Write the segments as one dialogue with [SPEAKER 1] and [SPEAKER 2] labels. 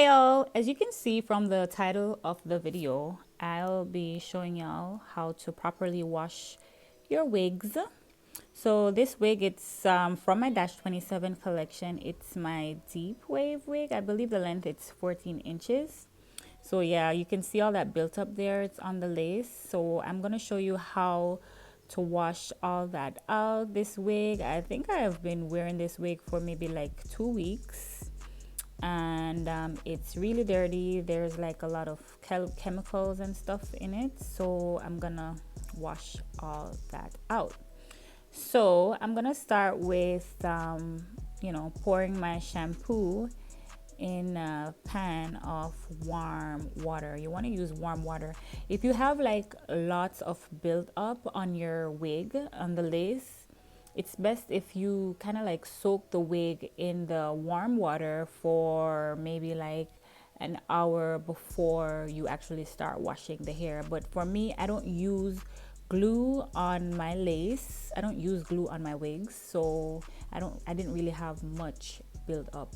[SPEAKER 1] Hey y'all, as you can see from the title of the video, I'll be showing y'all how to properly wash your wigs. So this wig, it's from my Dash 27 collection. It's my deep wave wig. I believe the length it's 14 inches. So yeah, you can see all that built up there. It's on the lace. So I'm gonna show you how to wash all that out. This wig, I think I have been wearing this wig for maybe like 2 weeks, and it's really dirty. There's like a lot of chemicals and stuff in it, so I'm gonna wash all that out. So I'm gonna start with pouring my shampoo in a pan of warm water. You want to use warm water if you have like lots of build up on your wig, on the lace. It's best if you kind of like soak the wig in the warm water for maybe like an hour before you actually start washing the hair. But for me, I don't use glue on my lace. I don't use glue on my wigs, so I didn't really have much build up.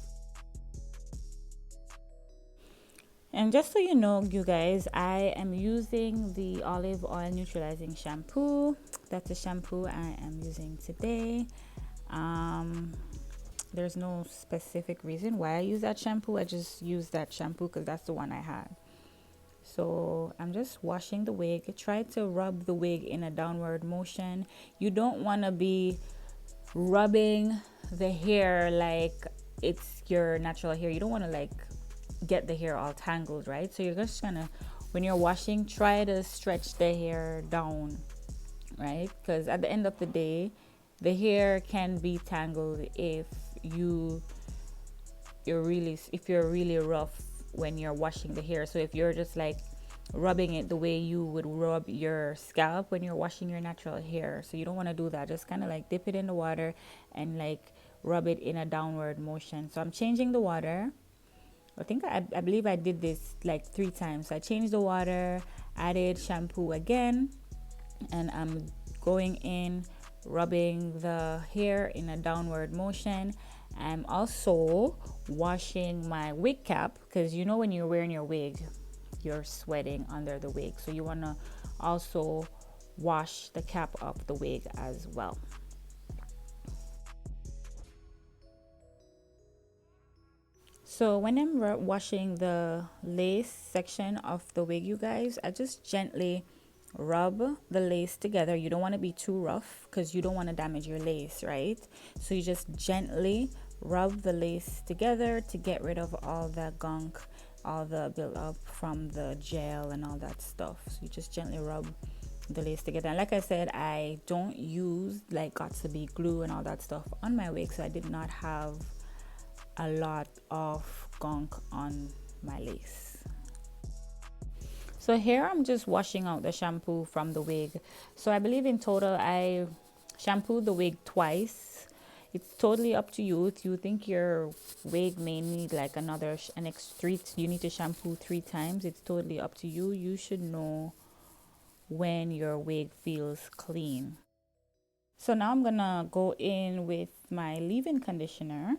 [SPEAKER 1] And just so you know, you guys, I am using the olive oil neutralizing shampoo. That's the shampoo I am using today. Um, there's no specific reason why I use that shampoo. I just use that shampoo because that's the one I had. So I'm just washing the wig. Try to rub the wig in a downward motion. You don't want to be rubbing the hair like it's your natural hair. You don't want to like get the hair all tangled, right? So you're just gonna, when you're washing, try to stretch the hair down, right? Because at the end of the day, the hair can be tangled if you're really rough when you're washing the hair. So if you're just like rubbing it the way you would rub your scalp when you're washing your natural hair, so you don't want to do that. Just kind of like dip it in the water and like rub it in a downward motion. So I'm changing the water. I believe I did this like 3 times. So I changed the water, added shampoo again, and I'm going in, rubbing the hair in a downward motion. I'm also washing my wig cap because you know when you're wearing your wig, you're sweating under the wig. So you want to also wash the cap of the wig as well. So when I'm washing the lace section of the wig, you guys, I just gently rub the lace together. You don't want to be too rough because you don't want to damage your lace, right? So you just gently rub the lace together to get rid of all the gunk, all the buildup from the gel and all that stuff. So you just gently rub the lace together. And like I said, I don't use like got to be glue and all that stuff on my wig, so I did not have a lot of gunk on my lace. So here I'm just washing out the shampoo from the wig. So I believe in total I shampooed the wig twice. It's totally up to you. If you think your wig may need like an extra you need to shampoo 3 times. It's totally up to you. You should know when your wig feels clean. So now I'm gonna go in with my leave-in conditioner.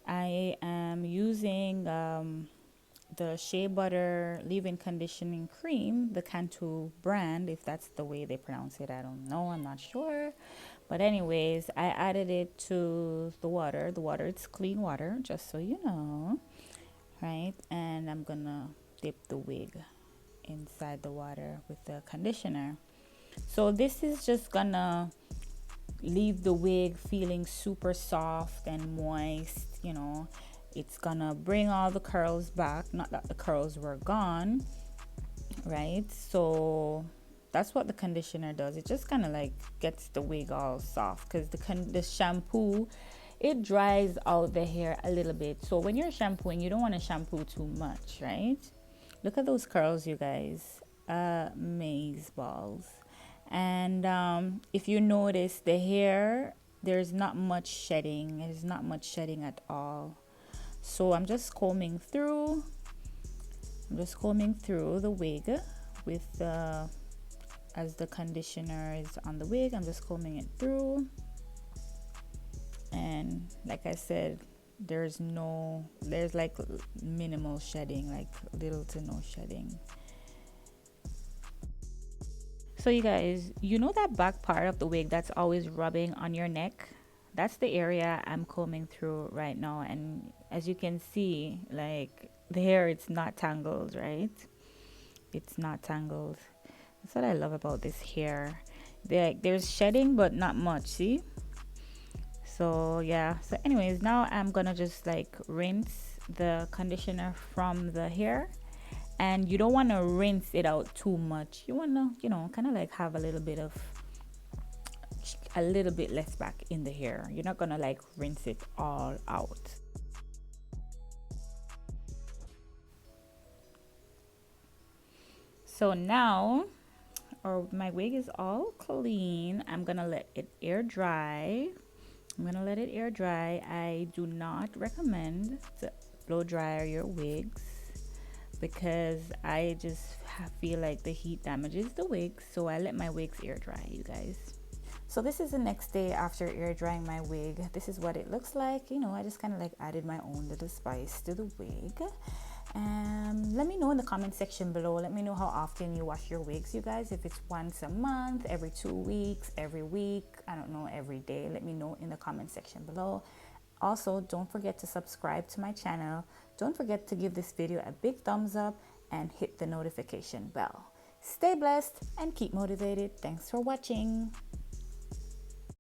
[SPEAKER 1] I am using the Shea Butter Leave-In Conditioning Cream, the Cantu brand, if that's the way they pronounce it. I don't know, I'm not sure. But anyways, I added it to the water. The water, it's clean water, just so you know, right? And I'm gonna dip the wig inside the water with the conditioner. So this is just gonna leave the wig feeling super soft and moist. It's gonna bring all the curls back, not that the curls were gone, right? So that's what the conditioner does. It just kind of like gets the wig all soft because the shampoo, it dries out the hair a little bit. So when you're shampooing, you don't want to shampoo too much, right? Look at those curls, you guys. Maze balls. And if you notice the hair, there's not much shedding. There's not much shedding at all. So I'm just combing through the wig with as the conditioner is on the wig. I'm just combing it through, and like I said, There's like minimal shedding, like little to no shedding. So you guys, you know that back part of the wig that's always rubbing on your neck? That's the area I'm combing through right now. And as you can see, like the hair, it's not tangled, right? It's not tangled. That's what I love about this hair. There's shedding, but not much, see? So yeah, so anyways, now I'm gonna just like rinse the conditioner from the hair. And you don't want to rinse it out too much. You want to, kind of like have a little bit less back in the hair. You're not gonna like rinse it all out. So now, or my wig is all clean. I'm gonna let it air dry. I do not recommend to blow dryer your wigs because I just feel like the heat damages the wigs. So I let my wigs air dry, you guys. So this is the next day after air drying my wig. This is what it looks like. I just kind of like added my own little spice to the wig. Let me know in the comment section below. Let me know how often you wash your wigs, you guys. If it's once a month, every 2 weeks, every week, I don't know, every day. Let me know in the comment section below. Also, don't forget to subscribe to my channel. Don't forget to give this video a big thumbs up and hit the notification bell. Stay blessed and keep motivated. Thanks for watching.